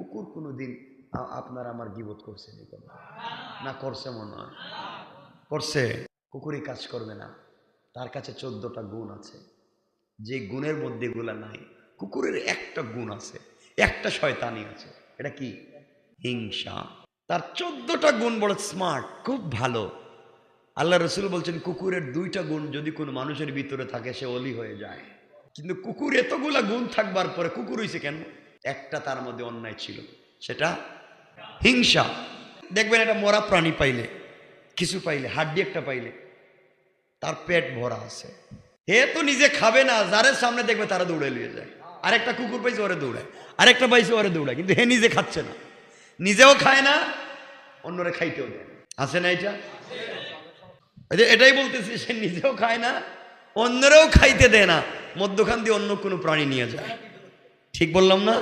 কুকুর কোনোদিন আপনার আমার গীবত করছে না? করছে মনে হয়? করছে। কুকুরই কাজ করবে না। তার কাছে 14টা গুণ আছে, যে গুণের মধ্যে এগুলা নাই। কুকুরের একটা গুণ আছে, একটা শয়তানি আছে। এটা কি? হিংসা। তার 14টা গুণ বড় স্মার্ট, খুব ভালো। আল্লাহ রসুল বলছেন কুকুরের 2টা গুণ যদি কোনো মানুষের ভিতরে থাকে সে অলি হয়ে যায়। কিন্তু কুকুর এতগুলা গুণ থাকবার পরে কুকুর হইছে কেন? একটা তার মধ্যে অন্যায় ছিল, সেটা হিংসা। দেখবেন একটা মরা প্রাণী পাইলে, কিছু পাইলে, হাড্ডি একটা পাইলে, তার পেট ভরা আছে, হে তো নিজে খাবে না, যাদের সামনে দেখবে তারা দৌড়ে নিয়ে যায়। আরেকটা কুকুর পাইছে ওরে দৌড়ায়, আরেকটা পাইছে ওরে দৌড়ায়, কিন্তু হে নিজে খাচ্ছে না, নিজেও খায় না, অন্যরে খাইতেও দেয় না। আছে না এটা? এটাই বলতেছি, সে নিজেও খায় না, অন্যরাও খাইতে দেয় না, মধ্যখান দিয়ে অন্য কোনো প্রাণী নিয়ে যায়। ঠিক বললাম না?